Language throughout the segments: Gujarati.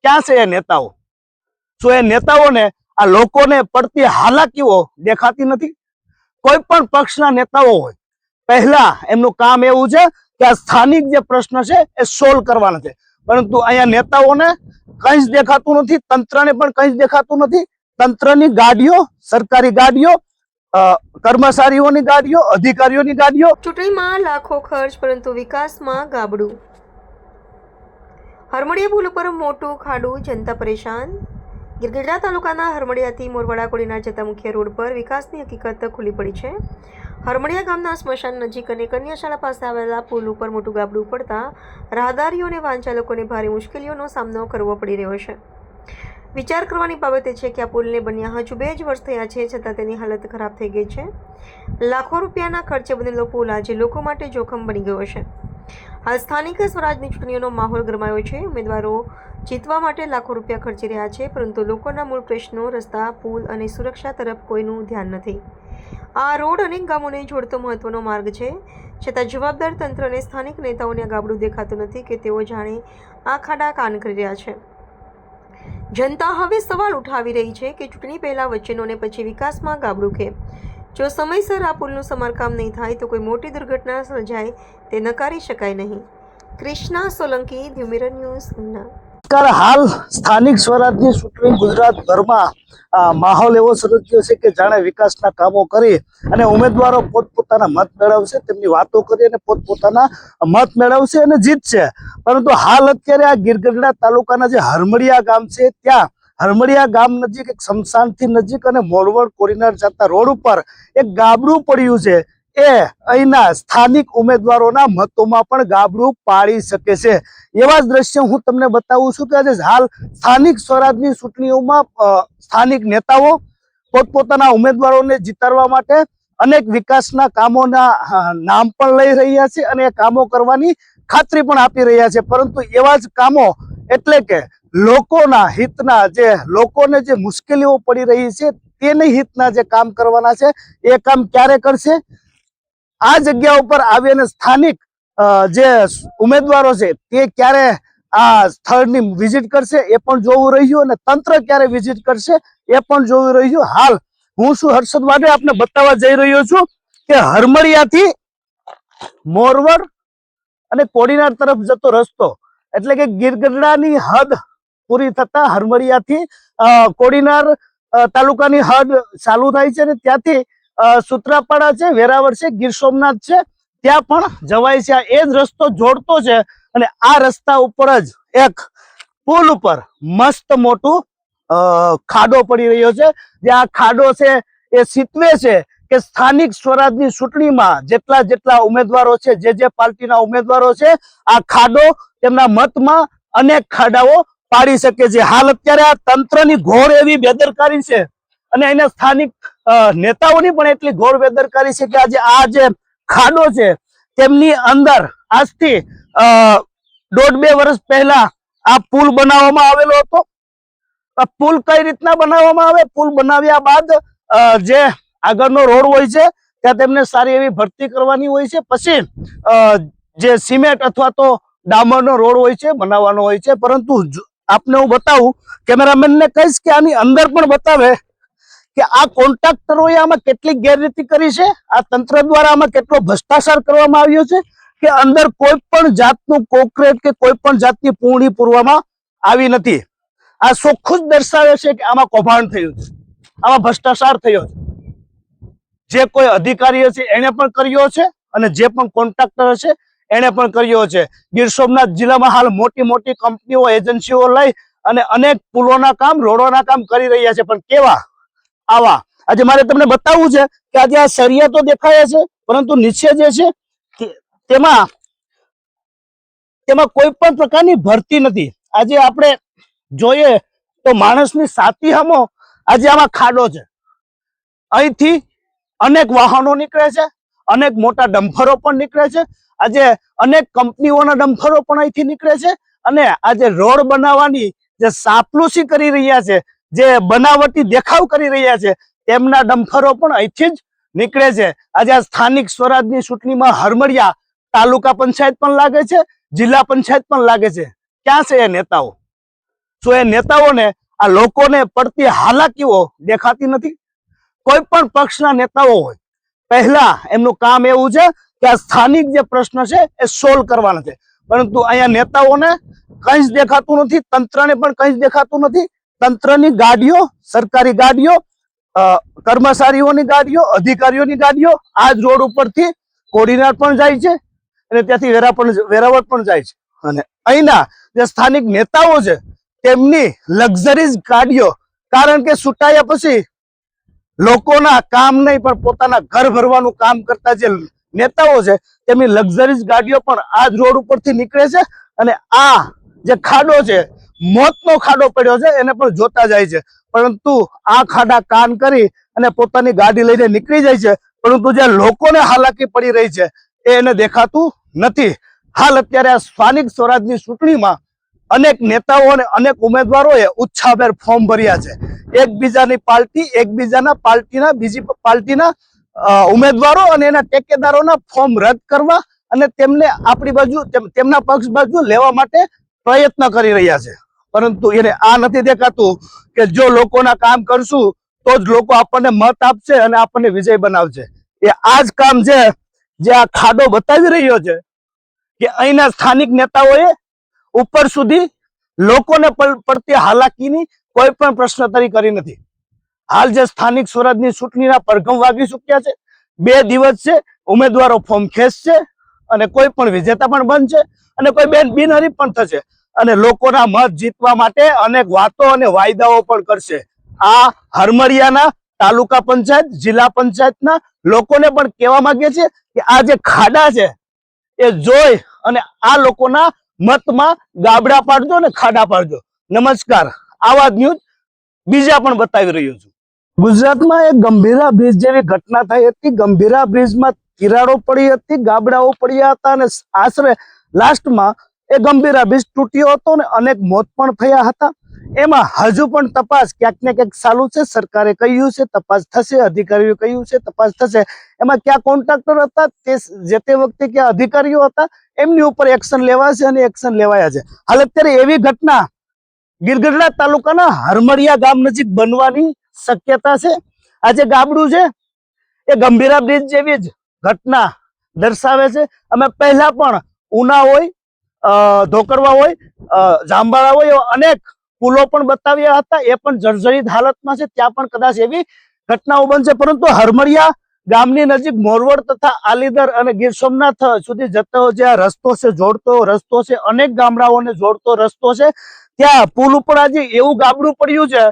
ક્યાં છે એ નેતાઓ? શું એ નેતાઓને આ લોકોને પડતી હાલાકીઓ દેખાતી નથી? કોઈ પણ પક્ષના નેતાઓ હોય, પહેલા એમનું કામ એવું છે કે આ સ્થાનિક જે પ્રશ્ન છે એ સોલ્વ કરવાના છે, પરંતુ અહીંયા નેતાઓને કંઈ જ દેખાતું નથી, તંત્રને પણ કંઈ જ દેખાતું નથી. તંત્રની ગાડીઓ, સરકારી ગાડીઓ, કર્મચારીઓની ગાડીઓ, અધિકારીઓની ગાડીઓ. ચૂંટણીમાં લાખો ખર્ચ પરંતુ વિકાસમાં ગાબડું. હરમડિયા પુલ ઉપર મોટું ખાડું, જનતા પરેશાન. ગિરગઢડા તાલુકાના હરમડિયાથી મોરવાડા કોડીનાર જતા મુખ્ય રોડ પર વિકાસની હકીકત ખુલ્લી પડી છે. હરમડિયા ગામના સ્મશાન નજીક અને કન્યા શાળા પાસે આવેલા પુલ ઉપર મોટું ગાબડું પડતા રાહદારીઓ અને વાહન ચાલકોને ભારે મુશ્કેલીઓનો સામનો કરવો પડી રહ્યો છે. વિચાર કરવાની બાબત એ છે કે આ પુલને બન્યા હજુ 2 જ વર્ષ થયા છે, છતાં તેની હાલત ખરાબ થઈ ગઈ છે. લાખો રૂપિયાના ખર્ચે બનેલો પુલ આજે લોકો માટે જોખમ બની ગયો છે. હાલ સ્થાનિક સ્વરાજની ચૂંટણીઓનો માહોલ ગરમાયો છે. ઉમેદવારો જીતવા માટે લાખો રૂપિયા ખર્ચી રહ્યા છે, પરંતુ લોકોના મૂળ પ્રશ્નો, રસ્તા, પુલ અને સુરક્ષા તરફ કોઈનું ધ્યાન નથી. આ રોડ અનેક ગામોને જોડતો મહત્વનો માર્ગ છે, છતાં જવાબદાર તંત્ર અને સ્થાનિક નેતાઓને આ ગાબડું દેખાતું નથી કે તેઓ જાણે આ ખાડા કાન કરી રહ્યા છે. જનતા હવે સવાલ ઉઠાવી રહી છે કે ચૂંટણી પહેલા વચનો અને પછી વિકાસમાં ગાબડું કેમ? જો સમયસર આ પુલનું સમારકામ નહીં થાય તો કોઈ મોટી દુર્ઘટના સર્જાય તે નકારી શકાય નહીં. કૃષ્ણા સોલંકી, ધ્યુમિરન ન્યૂઝ, ઉના. હાલ સ્થાનિક સ્વરાજની ચૂંટણી ગુજરાતભરમાં માહોલ એવો સર્જાયો છે કે જાણે વિકાસના કામો કરી અને ઉમેદવારો પોતપોતાના મત મેળવશે, તેમની વાતો કરી અને પોતપોતાના મત મેળવશે અને જીતશે. પરંતુ હાલ અત્યારે આ ગિરગઢડા તાલુકાના જે હરમડિયા ગામ છે, ત્યાં હરમડિયા ગામ નજીક એક સ્મશાનથી નજીક અને મોરવડ કોડીનાર જતા રોડ ઉપર એક ગાબડું પડ્યું છે. એ અહીંના સ્થાનિક ઉમેદવારોના મતોમાં પણ ગાબડું પાડી શકે છે. એવા જ દ્રશ્ય હું તમને બતાવું છું કે આજે હાલ સ્થાનિક સ્વરાજની ચૂંટણીઓમાં સ્થાનિક નેતાઓ પોતપોતાના ઉમેદવારોને જીતાડવા માટે અનેક વિકાસના કામોના નામ પણ લઈ રહ્યા છે અને એ કામો કરવાની ખાતરી પણ આપી રહ્યા છે. પરંતુ એવા જ કામો એટલે કે લોકોના હિતના, જે લોકોને જે મુશ્કેલીઓ પડી રહી છે તેની હિતના જે કામ કરવાના છે એ કામ ક્યારે કરશે? આ જગ્યા ઉપર આવીને સ્થાનિક જે ઉમેદવારો છે તે ક્યારે આ સ્થળની વિઝિટ કરશે એ પણ જોવું રહ્યું, અને તંત્ર ક્યારે વિઝિટ કરશે એ પણ જોવું રહ્યું. હાલ હું શું હર્ષદ વાડે આપને બતાવવા જઈ રહ્યો છું કે હરમડિયાથી મોરવડ અને કોડીનાર તરફ જતો રસ્તો, એટલે કે ગિરગઢડાની હદ પૂરી થતા હરમડિયાથી કોડીનાર તાલુકાની હદ ચાલુ થાય છે અને ત્યાંથી સુત્રાપાડા છે, વેરાવળ છે, ગીર સોમનાથ છે, ત્યાં પણ જવાય છે. એ જ રસ્તો જોડતો છે અને આ રસ્તા ઉપર જ એક પુલ ઉપર મસ્ત મોટું ખાડો પડી રહ્યો છે. જે આ ખાડો છે એ સૂચવે છે કે સ્થાનિક સ્વરાજની ચૂંટણીમાં જેટલા ઉમેદવારો છે, જે પાર્ટીના ઉમેદવારો છે, આ ખાડો તેમના મતમાં અનેક ખાડાઓ પાડી શકે છે. હાલ અત્યારે આ તંત્રની ઘોર એવી બેદરકારી છે અને એના સ્થાનિક નેતાઓની પણ એટલી ઘોર બેદરકારી છે કે આજે આ જે ખાડો છે તેમની અંદર આજથી 1.5-2 વર્ષ પહેલા આ પુલ બનાવવામાં આવેલો હતો. આ પુલ કઈ રીતના બનાવવામાં આવે? પુલ બનાવ્યા બાદ જે આગળનો રોડ હોય છે ત્યાં તેમને સારી એવી ભરતી કરવાની હોય છે, પછી જે સિમેન્ટ અથવા તો ડામરનો રોડ હોય છે બનાવવાનો હોય છે. પરંતુ આપને હું બતાવું, કેમેરામેનને કહીશ કે આની અંદર પણ બતાવે કે આ કોન્ટ્રાક્ટરોએ આમાં કેટલી ગેરરીતિ કરી છે, આ તંત્ર દ્વારા આમાં કેટલો ભ્રષ્ટાચાર કરવામાં આવ્યો છે કે અંદર કોઈ પણ જાતનું કોન્ક્રીટ કે કોઈ પણ જાતની પૂર્ણી પૂરવામાં આવી નથી. આ ચોખ્ખું જ દર્શાવે છે કે આમાં કૌભાંડ થયું છે, આમાં ભ્રષ્ટાચાર થયો છે. જે કોઈ અધિકારી છે એને પણ કર્યો છે અને જે પણ કોન્ટ્રાક્ટર છે એને પણ કર્યો છે. ગીર સોમનાથ જિલ્લામાં હાલ મોટી મોટી કંપનીઓ, એજન્સીઓ લઈ અને અનેક પુલોના કામ, રોડોના કામ કરી રહ્યા છે. પણ કેવા આવા આજે મારે તમને બતાવવું છે કે આજે આ સરિયા તો દેખાય છે, પરંતુ નીચે જે છે તેમાં કોઈ પણ પ્રકારની ભરતી નથી. આજે આપણે જોઈએ તો માણસની સાતી સામો આજે આમાં ખાડો છે. અહીંથી અનેક વાહનો નીકળે છે, અનેક મોટા ડમ્ફરો પણ નીકળે છે. આજે અનેક કંપનીઓના ડમ્ફરો પણ અહીંથી નીકળે છે અને આજે રોડ બનાવવાની જે સાપલુસી કરી રહ્યા છે, જે બનાવટી દેખાવ કરી રહ્યા છે, તેમના ડમ્ફરો પણ અહીંથી જ નીકળે છે. આજે આ સ્થાનિક સ્વરાજની ચૂંટણીમાં હરમડિયા તાલુકા પંચાયત પણ લાગે છે, જિલ્લા પંચાયત પણ લાગે છે. ક્યાં છે એ નેતાઓ? શું એ નેતાઓને આ લોકોને પડતી હાલાકીઓ દેખાતી નથી? કોઈ પણ પક્ષના નેતાઓ હોય, પહેલા એમનું કામ એવું છે કે આ સ્થાનિક જે પ્રશ્ન છે એ સોલ્વ કરવાના છે, પરંતુ અહીંયા નેતાઓને કંઈ જ દેખાતું નથી, તંત્રને પણ કંઈ જ દેખાતું નથી. તંત્રની ગાડીઓ, સરકારી ગાડીઓ, કર્મચારીઓની ગાડીઓ, અધિકારીઓની ગાડીઓ આ જ રોડ ઉપરથી કોડીનાર પણ જાય છે અને ત્યાંથી વેરાવળ પણ જાય છે. અને અહીંના જે સ્થાનિક નેતાઓ છે તેમની લક્ઝરીઝ ગાડીઓ, કારણ કે છૂટાયા પછી લોકોના કામ નહીં પણ પોતાના ઘર ભરવાનું કામ કરતા જે નેતાઓ છે તેમની લક્ઝરીઝ ગાડીઓ પણ આ જ રોડ ઉપરથી નીકળે છે અને આ જે ખાડો છે, મોતનો ખાડો પડ્યો છે, એને પણ જોતા જાય છે. પરંતુ આ ખાડા કાન કરી અને પોતાની ગાડી લઈને નીકળી જાય છે, પરંતુ જે લોકોને હાલાકી પડી રહી છે એ એને દેખાતું નથી. હાલ અત્યારે આ સ્થાનિક સ્વરાજની ચૂંટણીમાં અનેક નેતાઓ અને અનેક ઉમેદવારોએ ઉત્સાહભેર ફોર્મ ભર્યા છે. એકબીજાની પાર્ટી, એકબીજાના પાર્ટીના, બીજી પાર્ટીના ઉમેદવારો અને એના ટેકેદારોના ફોર્મ રદ કરવા અને તેમને આપણી બાજુ, તેમના પક્ષ બાજુ લેવા માટે પ્રયત્ન કરી રહ્યા છે. પરંતુ એને આ નથી દેખાતું કે જો લોકોના કામ કરશું તો જ લોકો આપણને મત આપશે અને આપણને વિજય બનાવશે. એ આ જ કામ છે જે આ ખાડો બતાવી રહ્યો છે કે અહીંના સ્થાનિક નેતાઓએ ઉપર સુધી લોકોને પડતી હાલાકીની કોઈ પણ પ્રશ્નોત્તરી કરી નથી. હાલ જે સ્થાનિક સ્વરાજની ચૂંટણીના પડઘમ વાગી ચૂક્યા છે, 2 દિવસ છે, ઉમેદવારો ફોર્મ ખેંચશે અને કોઈ પણ વિજેતા પણ બનશે અને કોઈ બિનહરીફ પણ થશે અને લોકોના મત જીતવા માટે અનેક વાતો અને વાયદાઓ પણ કરશે. આ હરમડિયાના તાલુકા પંચાયત, જિલ્લા પંચાયતના લોકોને પણ કહેવા માંગે છે કે આ જે ખાડા છે એ જોઈ અને આ લોકોના મતમાં ગાબડા પાડજો અને ખાડા પાડજો. નમસ્કાર, આવા ન્યૂઝ બીજા પણ બતાવી રહ્યો છું. ગુજરાતમાં એક ગંભીરા બ્રિજ જેવી ઘટના થઈ હતી. ગંભીરા બ્રિજમાં તિરાડો પડી હતી, ગાબડાઓ પડ્યા હતા અને આશરે લાસ્ટમાં એ ગંભીરા બ્રિજ તૂટ્યો હતો અને અનેક મોત પણ થયા હતા. એમાં હજુ પણ તપાસ ક્યાંક ને ક્યાંક ચાલુ છે. સરકારે કહ્યું છે તપાસ થશે, અધિકારીઓ કહ્યું છે તપાસ થશે. એમાં ક્યાં કોન્ટ્રાક્ટર હતા, તે જે તે વખતે ક્યાં અધિકારીઓ હતા, એમની ઉપર એક્શન લેવાશે અને એક્શન લેવાયા છે. હાલ અત્યારે એવી ઘટના ગીરગઢડા તાલુકાના હરમડિયા ગામ નજીક બનવાની શક્યતા છે. આ જે ગાબડું છે એ ગંભીરા બ્રિજ જેવી જ ઘટના દર્શાવે છે. અમે પહેલા પણ ઉના હોય, ધોકરવા હોય, જાંબાળા હોય, એવા અનેક પુલો પણ બતાવ્યા હતા. એ પણ જર્જરિત હાલતમાં છે. ત્યાં પણ કદાચ એવી ઘટનાઓ બનશે. પરંતુ હરમડિયા ગામની નજીક મોરવડ તથા આલીદર અને ગીર સોમનાથ સુધી જતો જે આ રસ્તો છે, જોડતો રસ્તો છે, અનેક ગામડાઓને જોડતો રસ્તો છે, ત્યાં પુલ ઉપર આજે એવું ગાબડું પડ્યું છે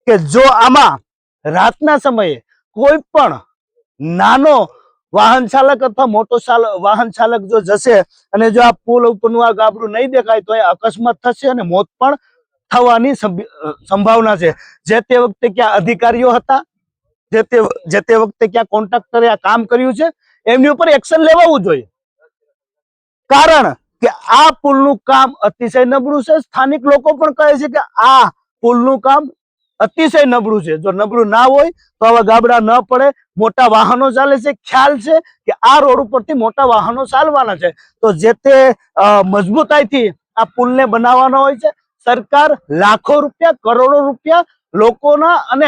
કે જો આમાં રાતના સમયે કોઈ પણ નાનો વાહન ચાલક અથવા મોટો વાહન ચાલક જો જશે અને જો આ પુલ ઉપરનું આ ગાબડું નહીં દેખાય તો એ અકસ્માત થશે અને મોત પણ થવાની સંભાવના છે. જે તે વખતે ક્યાં અધિકારીઓ હતા, જે તે વખતે ક્યાં કોન્ટ્રાક્ટરે આ કામ કર્યું છે, એમની ઉપર એક્શન લેવાવું જોઈએ. કારણ કે આ પુલનું કામ અતિશય નબળું છે. સ્થાનિક લોકો પણ કહે છે કે આ પુલનું કામ અતિશય નબળું છે. જો નબળું ના હોય તો આવા ગાબડા ન પડે. મોટા વાહનો ચાલે છે, ખ્યાલ છે કે આ રોડ ઉપરથી મોટા વાહનો ચાલવાના છે, તો જે તે મજબૂતાઈથી આ પુલને બનાવવાનો હોય છે. સરકાર લાખો રૂપિયા, કરોડો રૂપિયા લોકોના અને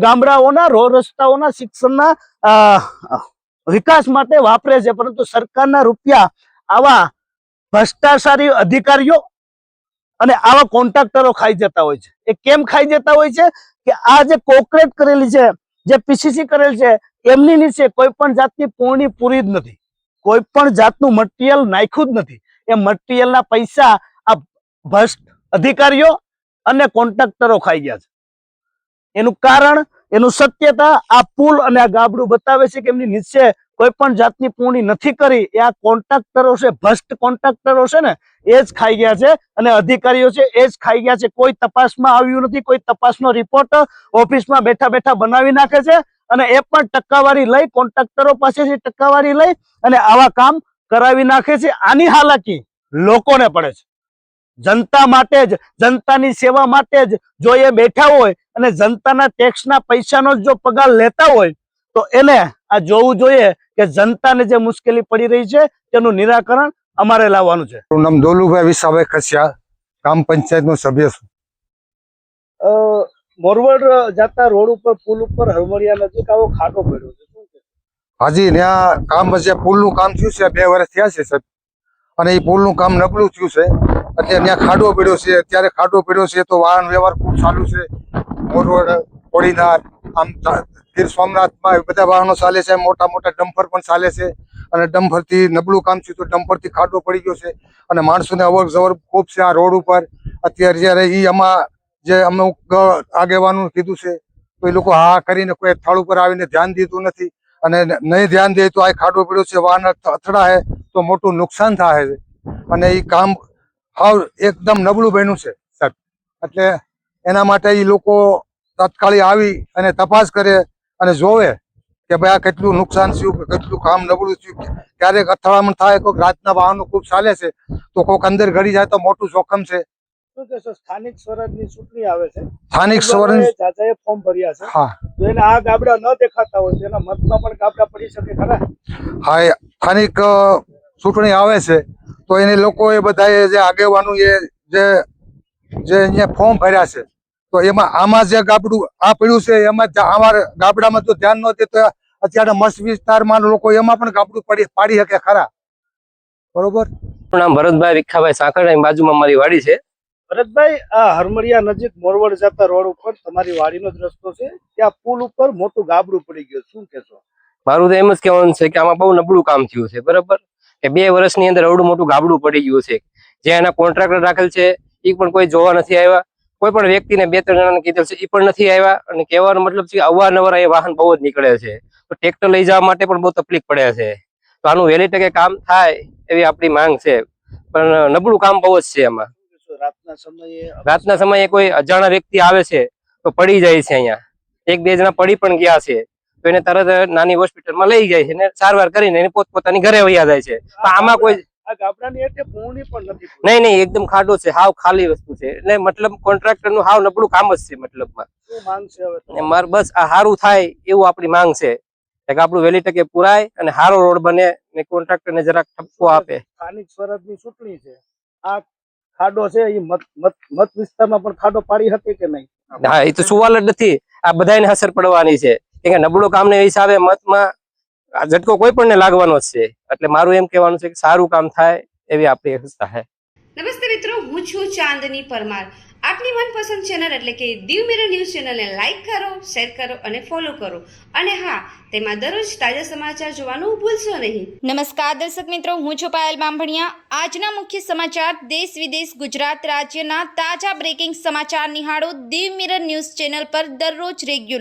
ગામડાઓના રોડ રસ્તાઓના, શિક્ષણના વિકાસ માટે વાપરે છે, પરંતુ સરકારના રૂપિયા આવા ભ્રષ્ટાચારી અધિકારીઓ અને આવા કોન્ટ્રાક્ટરો ખાઈ જતા હોય છે. એ કેમ ખાઈ જતા હોય છે કે આ જે કોન્ક્રીટ કરેલી છે, જે પીસીસી કરેલ છે, એમની નીચે કોઈ પણ જાતની પૂર્ણી પૂરી જ નથી, કોઈ પણ જાતનું મટીરિયલ નાખ્યું જ નથી. એ મટીરિયલના પૈસા આ ભ્રષ્ટ અધિકારીઓ અને કોન્ટ્રાક્ટરો ખાઈ ગયા છે. એનું કારણ, એનું સત્યતા આ પુલ અને આ ગાબડું બતાવે છે કે એમની નીચે કોઈ પણ જાતની પૂર્ણી નથી કરી. એ આ કોન્ટ્રાક્ટરો છે, ભ્રષ્ટ કોન્ટ્રાક્ટરો છે ને, એ જ ખાઈ ગયા છે અને અધિકારીઓ છે એ જ ખાઈ ગયા છે. કોઈ તપાસમાં આવ્યું નથી, કોઈ તપાસનો રિપોર્ટ ઓફિસમાં બેઠા બેઠા બનાવી નાખે છે અને એ પણ ટકાવારી લઈ, કોન્ટ્રાક્ટરો પાસેથી ટકાવારી લઈ અને આવા કામ કરાવી નાખે છે. આની હાલાકી લોકોને પડે છે. જનતા માટે જ, જનતાની સેવા માટે જ જો એ બેઠા હોય અને જનતાના ટેક્સના પૈસાનો જો પગાર લેતા હોય તો એને આ જોવું જોઈએ કે જનતાને જે મુશ્કેલી પડી રહી છે તેનું નિરાકરણ અમારે લાવવાનું છે. મારું નામ દોલુભાઈ વિસાભાઈ ખસિયા, ગ્રામ પંચાયતનો સભ્ય છું. મોરવડ જતા રોડ ઉપર પુલ ઉપર હરમડિયા નજીક આવો ખાડો પડ્યો છે, શું છે? હાજી ત્યાં કામ છે, પુલનું કામ થયું છે, 2 વર્ષ થયા છે સાહેબ, અને એ પુલનું કામ નબળું થયું છે. અત્યારે ત્યાં ખાડો પડ્યો છે. અત્યારે ખાડો પડ્યો છે તો વાહન વ્યવહાર ખૂબ ચાલુ છે. મોરવડ, કોડીનાર, આમ ગીર સોમનાથમાં બધા વાહનો ચાલે છે. મોટા મોટા ડમ્પર પણ ચાલે છે, અને ડમ્પરથી નબળું કામ થયું તો ડમ્પરથી ખાડો પડી ગયો છે, અને માણસોને અવર જવર ખૂબ છે આ રોડ ઉપર. અત્યારે જ્યારે આમાં જે અમુક આગેવાનું કીધું છે તો એ લોકો હા કરીને કોઈ સ્થળ ઉપર આવીને ધ્યાન દીધું નથી, અને નહીં ધ્યાન દે તો આ ખાડો પડ્યો છે, વાહન અથડાય તો મોટું નુકસાન થાય છે. અને એ કામ હાવ એકદમ નબળું બન્યું છે સાહેબ. એટલે એના માટે એ લોકો તાત્કાલિક આવી અને તપાસ કરે અને જોવે કે ભાઈ આ કેટલું નુકસાન થયું, કેટલું કામ નબળું થયું. ક્યારેક અથડામણ થાય, કોઈક રાતના વાહનો ખૂબ ચાલે છે તો કોઈક અંદર ગળી જાય તો મોટું જોખમ છે. શું કહેશો? સ્થાનિક સ્વરાજની ચૂંટણી આવે છે, સ્થાનિક સ્વર જાજાએ ફોર્મ ભર્યા છે, હા જો એને આ ગાબડા ન દેખાતા હોય તો એના મતમાં પણ ગાબડા પડી શકે ખરા? હા, એ સ્થાનિક ચૂંટણી આવે છે તો એને લોકો એ બધાએ જે આગેવાનો જે અહીંયા ફોર્મ ભર્યા છે તો એમાં આમાં જે ગાબડું આ પડ્યું છે એમાં અમારા ગાબડામાં જો ધ્યાન ન દે તો અત્યારે મસ્ત વિસ્તારમાં લોકો એમાં પણ ગાબડું પાડી શકે ખરા. બરોબર. મારું નામ ભરતભાઈ વિખાભાઈ સાંકળા, બાજુમાં મારી વાડી છે. ભરતભાઈ, આ હરમડિયા નજીક મોરવડ જતા રોડ ઉપર તમારી વાડીનો જ રસ્તો છે, ત્યાં પુલ ઉપર મોટું ગાબડું પડી ગયું, શું કહેશો? મારું તો એમ જ કહેવાનું છે કે આમાં બહુ નબળું કામ થયું છે. બરાબર કે 2 વર્ષની અંદર એવડું મોટું ગાબડું પડી ગયું છે. જે એના કોન્ટ્રાક્ટર રાખેલ છે એ પણ કોઈ જોવા નથી આવ્યા. કોઈ પણ વ્યક્તિને 2-3 જણાને કીધેલ છે એ પણ નથી આવ્યા. અને કહેવાનો મતલબ છે કે અવારનવાર એ વાહન બહુ જ નીકળે છે, તો ટ્રેક્ટર લઈ જવા માટે પણ બહુ તકલીફ પડે છે. તો આનું વહેલી તકે કામ થાય એવી આપણી માંગ છે, પણ નબળું કામ બહુ જ છે એમાં. રાતના સમયે કોઈ અજાણા વ્યક્તિ આવે છે તો પડી જાય છે. અહીંયા 1-2 જણા પડી પણ ગયા છે તો એને તરત નાની હોસ્પિટલમાં લઈ જાય છે ને સારવાર કરીને એને પોતપોતાની ઘરે વયા જાય છે. પણ આમાં કોઈ નહીં, એકદમ ખાડો છે, હાવ ખાલી વસ્તુ છે. એટલે મતલબ કોન્ટ્રાક્ટર નું હાવ નબળું કામ જ છે. મતલબમાં મારે બસ આ સારું થાય એવું આપણી માંગ છે કે આપણું વહેલી તકે પુરાય અને સારો રોડ બને ને કોન્ટ્રાક્ટર ને જરાક ઠપકો આપે. સ્થાનિક સ્વરાજની ચૂંટણી છે, આ ખાડો છે એ મત વિસ્તારમાં પણ ખાડો પાડી શકે કે નહીં? હા, એ તો સવાલ જ નથી. આ બધાને અસર પડવાની છે કે નબળું કામ ને હિસાબે મતમાં ઝટકો કોઈ પણ ને લાગવાનો જ છે. એટલે મારું એમ કહેવાનું છે કે સારું કામ થાય એવી આપણી અપેક્ષા છે. નમસ્તે મિત્રો, હું છું ચાંદની પરમાર. આપની મનપસંદ ચેનલ એટલે કે દીવ મિરર ન્યૂઝ ચેનલને લાઈક કરો, શેર કરો અને ફોલો કરો. અને હા, તેમાં દરરોજ તાજા સમાચાર જોવાનું ભૂલશો નહીં. નમસ્કાર દર્શક મિત્રો, હું છું પાયલ બામભણિયા. આજના મુખ્ય સમાચાર દેશ વિદેશ ગુજરાત રાજ્યના તાજા બ્રેકિંગ સમાચાર નિહાળો દીવ મિરર ન્યૂઝ ચેનલ પર દરરોજ રેગ્યુલર.